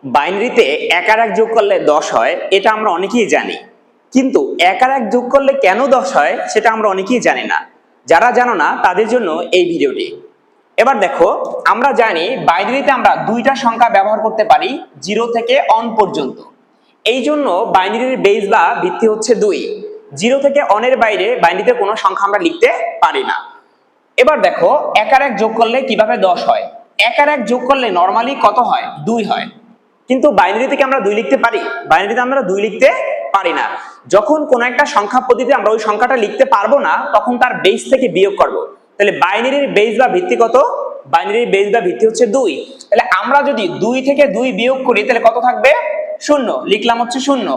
বাইনারিতে এক আর এক যোগ করলে 10 হয়, এটা আমরা অনেকেই জানি। কিন্তু এক আর এক যোগ করলে কেন 10 হয় সেটা আমরা অনেকেই জানি না। যারা জানো না তাদের জন্য এই ভিডিওটি। এবার দেখো, আমরা জানি বাইনারিতে আমরা দুইটা সংখ্যা ব্যবহার করতে পারি 0 থেকে 1 পর্যন্ত। এই জন্য বাইনারির বেস বা ভিত্তি হচ্ছে 2। 0 থেকে 1 এর বাইরে বাইনারিতে কোনো সংখ্যা আমরা লিখতে পারি না। এবার দেখো, এক আর এক যোগ করলে কিভাবে 10 হয়। এক আর এক যোগ করলে নরমালি কত হয়? 2 হয়। কিন্তু বাইনারিতে কি আমরা 2 লিখতে পারি? বাইনারিতে আমরা 2 লিখতে পারি না। যখন কোন একটা সংখ্যা পদ্ধতিতে আমরা ওই সংখ্যাটা লিখতে পারবো না, তখন তার বেস থেকে বিয়োগ করব। তাহলে বাইনারির বেস বা ভিত্তি কত? বাইনারির বেস বা ভিত্তি হচ্ছে 2। তাহলে আমরা যদি 2 থেকে 2 বিয়োগ করি তাহলে কত থাকবে? 0। লিখলাম হচ্ছে 0।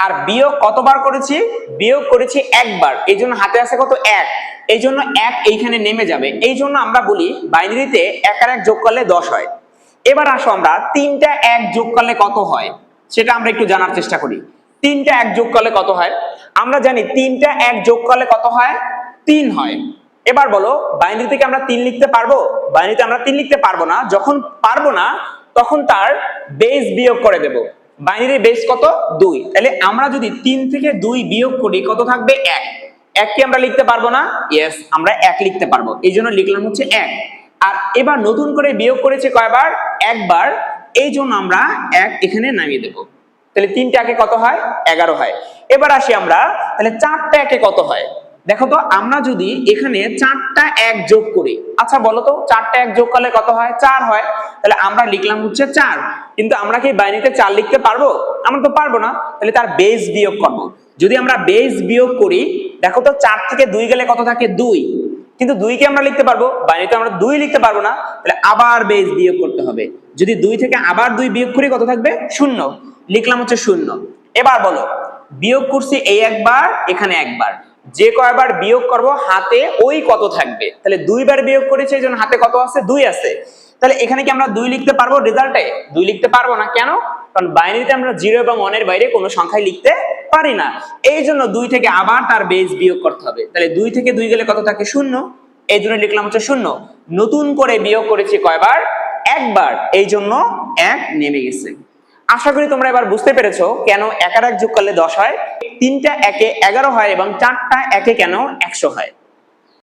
আর বিয়োগ কতবার করেছি? বিয়োগ করেছি একবার, এই জন্য হাতে আছে কত? 1। এই জন্য 1 এইখানে নেমে যাবে। এই জন্য আমরা বলি বাইনারিতে এক আর এক যোগ করলে 10 হয়। এবার আসো, আমরা 3টা 1 যোগ করলে কত হয় সেটা আমরা একটু জানার চেষ্টা করি। 3টা 1 যোগ করলে কত হয়? আমরা জানি 3টা 1 যোগ করলে কত হয়? 3 হয়। এবার বলো, বাইনারি থেকে আমরা 3 লিখতে পারবো? বাইনারিতে আমরা 3 লিখতে পারবো না। যখন পারবো না, তখন তার বেস বিয়োগ করে দেব। বাইনারির বেস কত? 2। তাহলে আমরা যদি 3 থেকে 2 বিয়োগ করি কত থাকবে? 1। 1 কি আমরা লিখতে পারবো না? ইয়েস, আমরা 1 লিখতে পারবো। এই জন্য লিখলাম হচ্ছে 1। আর এবার নতুন করে বিয়োগ করেছে কয়বার? একবার। এই জন্য আমরা 1 এখানে নামিয়ে দেব। তাহলে 3টা 1 কত হয়? 11 হয়। এবার আসি আমরা, তাহলে 4টা 1 কত হয়? দেখো তো, আমরা যদি এখানে 4টা 1 যোগ করি, আচ্ছা বলো তো 4টা 1 যোগ করলে কত হয়? 4 হয়। তাহলে আমরা লিখলাম হচ্ছে 4। কিন্তু আমরা কি বাইনারিতে 4 লিখতে পারবো? আমরা তো পারবো না। তাহলে তার বেস বিয়োগ করব। যদি আমরা বেস বিয়োগ করি, দেখো তো 4 থেকে 2 গেলে কত থাকে? 2। কিন্তু 2 কে আমরা লিখতে পারবো? বাইনারিতে আমরা 2 লিখতে পারবো না। তাহলে আবার বেস বিয়োগ করতে হবে। যদি 2 থেকে আবার 2 বিয়োগ করি কত থাকবে? 0। লিখলাম হচ্ছে 0। এবার বলো, বিয়োগ করছি এই একবার, এখানে একবার, যে কয়বার বিয়োগ করব হাতে ওই কত থাকবে। তাহলে 2 বার বিয়োগ করেছে, এই জন্য হাতে কত আছে? 2 আছে। তাহলে এখানে কি আমরা 2 লিখতে পারবো রেজাল্টে? 2 লিখতে পারবো না। কেন? কারণ বাইনারিতে আমরা 0 এবং 1 এর বাইরে কোনো সংখ্যাই লিখতে পারি না। এই জন্য 2 থেকে আবার তার বেস বিয়োগ করতে হবে। তাহলে 2 থেকে 2 গেলে কত থাকে? 0। এই জন্য লিখলাম হচ্ছে 0। নতুন করে বিয়োগ করেছি কয়বার? একবার। এই জন্য 1 নেমে গেছে। আশা করি তোমরা এবার বুঝতে পেরেছো কেন এক আর এক যোগ করলে 10 হয়, 3টা 1 11 হয় এবং 4টা 1 কেন 100 হয়।